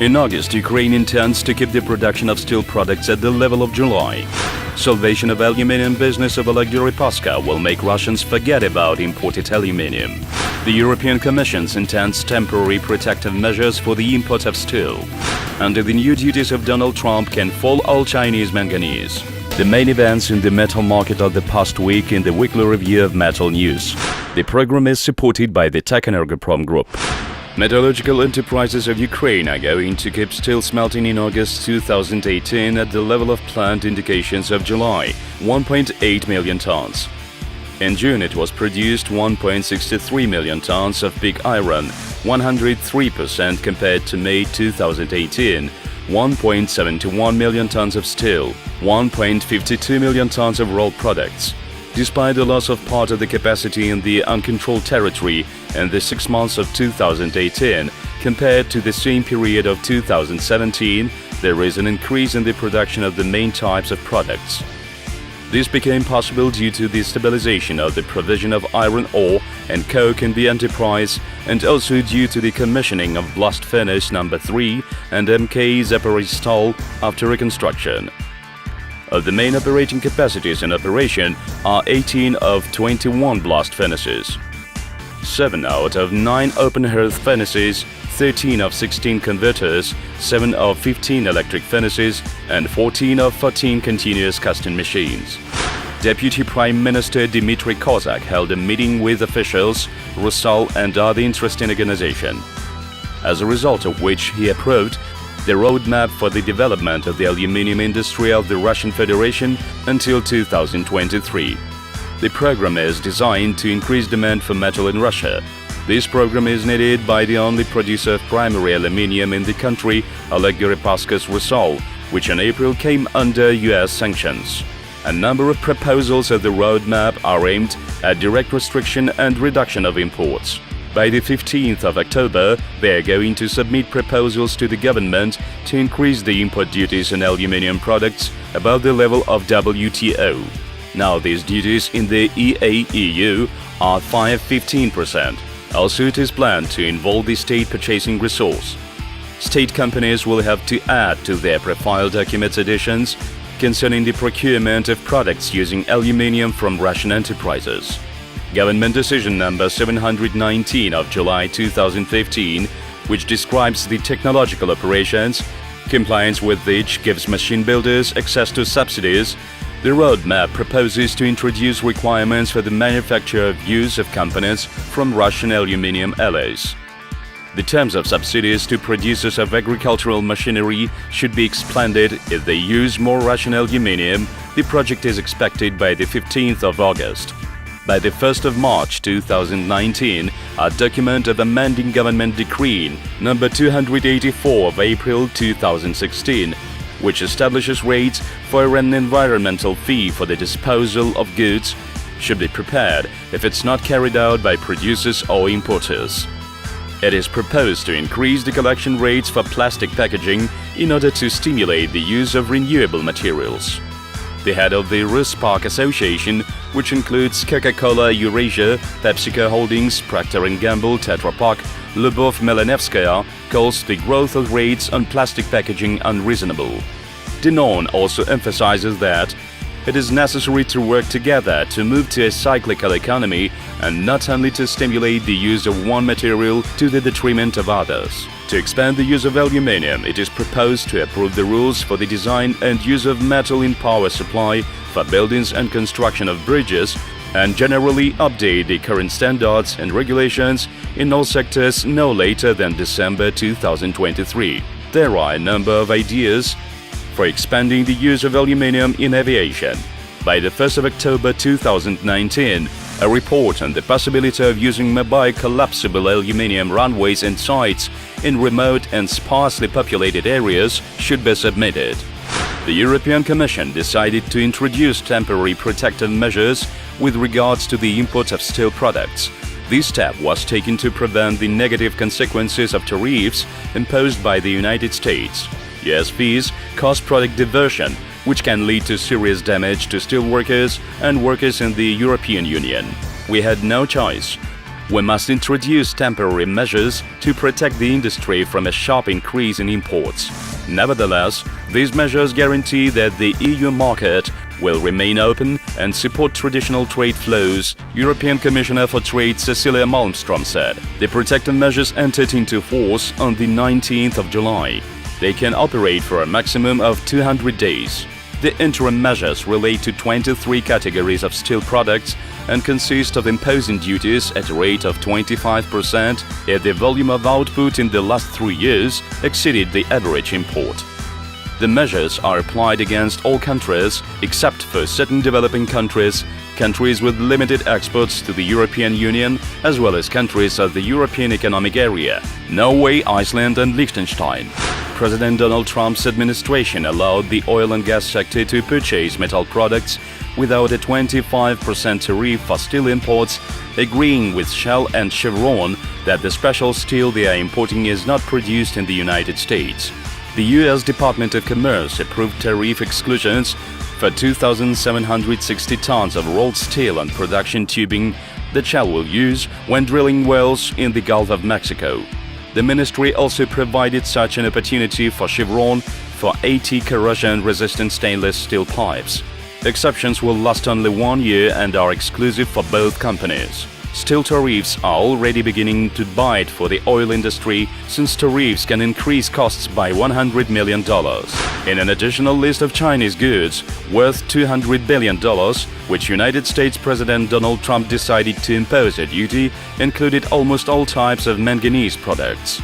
In August, Ukraine intends to keep the production of steel products at the level of July. Salvation of aluminium business of Oleg Deripasko will make Russians forget about imported aluminium. The European Commission intends temporary protective measures for the import of steel. Under the new duties of Donald Trump can fall all Chinese manganese. The main events in the metal market of the past week in the weekly review of MetalNews. The program is supported by the Techenergoprom group. Metallurgical enterprises of Ukraine are going to keep steel smelting in August 2018 at the level of plant indications of July, 1.8 million tons. In June it was produced 1.63 million tons of pig iron, 103% compared to May 2018, 1.71 million tons of steel, 1.52 million tons of rolled products. Despite the loss of part of the capacity in the uncontrolled territory in the 6 months of 2018, compared to the same period of 2017, there is an increase in the production of the main types of products. This became possible due to the stabilization of the provision of iron ore and coke in the enterprise, and also due to the commissioning of Blast Furnace No. 3 and MK Zaporizhzhstal after reconstruction. Of the main operating capacities in operation are 18 of 21 blast furnaces, 7 out of 9 open-hearth furnaces, 13 of 16 converters, 7 of 15 electric furnaces, and 14 of 14 continuous casting machines. Deputy Prime Minister Dmitry Kozak held a meeting with officials, Rusal and other interesting organizations, as a result of which he approved the roadmap for the development of the aluminium industry of the Russian Federation until 2023. The program is designed to increase demand for metal in Russia. This program is needed by the only producer of primary aluminium in the country, Oleg Deripasko's Rusal, which in April came under US sanctions. A number of proposals of the roadmap are aimed at direct restriction and reduction of imports. By the 15th of October, they are going to submit proposals to the government to increase the import duties on aluminium products above the level of WTO. Now these duties in the EAEU are 15%. Also, it is planned to involve the state purchasing resource. State companies will have to add to their profile documents additions concerning the procurement of products using aluminium from Russian enterprises. Government Decision No. 719 of July 2015, which describes the technological operations, compliance with which gives machine builders access to subsidies. The roadmap proposes to introduce requirements for the manufacture of use of components from Russian aluminium alloys. The terms of subsidies to producers of agricultural machinery should be expanded if they use more Russian aluminium. The project is expected by the 15th of August. By the 1st of March 2019, a document of amending Government Decree No. 284 of April 2016, which establishes rates for an environmental fee for the disposal of goods, should be prepared if it's not carried out by producers or importers. It is proposed to increase the collection rates for plastic packaging in order to stimulate the use of renewable materials. The head of the Ruspark Association, which includes Coca-Cola Eurasia, PepsiCo Holdings, Procter & Gamble, Tetra Pak, Lubov Melanevskaya, calls the growth of rates on plastic packaging unreasonable. Denon also emphasizes that it is necessary to work together to move to a cyclical economy and not only to stimulate the use of one material to the detriment of others. To expand the use of aluminium, it is proposed to approve the rules for the design and use of metal in power supply for buildings and construction of bridges, and generally update the current standards and regulations in all sectors no later than December 2023. There are a number of ideas for expanding the use of aluminium in aviation. By the 1st of October 2019, a report on the possibility of using mobile collapsible aluminium runways and sites in remote and sparsely populated areas should be submitted. The European Commission decided to introduce temporary protective measures with regards to the import of steel products. This step was taken to prevent the negative consequences of tariffs imposed by the United States. US fees cause product diversion, which can lead to serious damage to steel workers and workers in the European Union. We had no choice. We must introduce temporary measures to protect the industry from a sharp increase in imports. Nevertheless, these measures guarantee that the EU market will remain open and support traditional trade flows, European Commissioner for Trade Cecilia Malmström said. The protective measures entered into force on the 19th of July. They can operate for a maximum of 200 days. The interim measures relate to 23 categories of steel products and consist of imposing duties at a rate of 25% if the volume of output in the last 3 years exceeded the average import. The measures are applied against all countries except for certain developing countries, countries with limited exports to the European Union, as well as countries of the European Economic Area, Norway, Iceland and Liechtenstein. President Donald Trump's administration allowed the oil and gas sector to purchase metal products without a 25% tariff for steel imports, agreeing with Shell and Chevron that the special steel they are importing is not produced in the United States. The U.S. Department of Commerce approved tariff exclusions for 2,760 tons of rolled steel and production tubing that Shell will use when drilling wells in the Gulf of Mexico. The ministry also provided such an opportunity for Chevron for 80 corrosion-resistant stainless steel pipes. Exceptions will last only 1 year and are exclusive for both companies. Steel tariffs are already beginning to bite for the oil industry, since tariffs can increase costs by $100 million. In an additional list of Chinese goods worth $200 billion, which United States President Donald Trump decided to impose a duty, included almost all types of manganese products.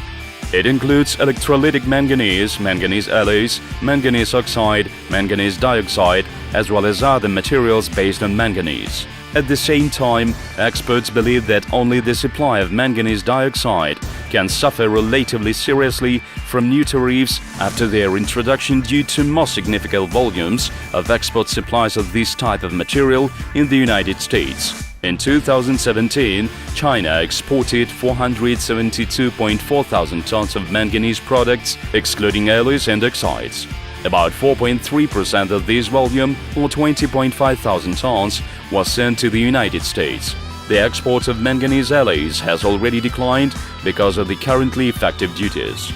It includes electrolytic manganese, manganese alloys, manganese oxide, manganese dioxide, as well as other materials based on manganese. At the same time, experts believe that only the supply of manganese dioxide can suffer relatively seriously from new tariffs after their introduction due to more significant volumes of export supplies of this type of material in the United States. In 2017, China exported 472.4 thousand tons of manganese products, excluding alloys and oxides. About 4.3% of this volume, or 20.5 thousand tons, was sent to the United States. The export of manganese alloys has already declined because of the currently effective duties.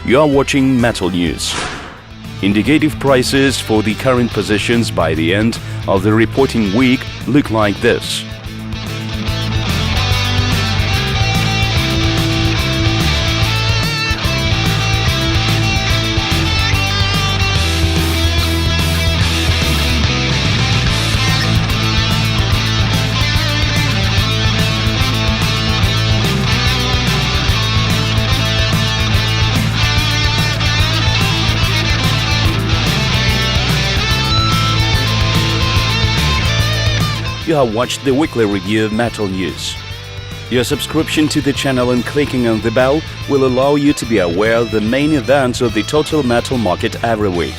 You are watching Metal News. Indicative prices for the current positions by the end of the reporting week look like this. You have watched the weekly review of Metal News. Your subscription to the channel and clicking on the bell will allow you to be aware of the main events of the total metal market every week.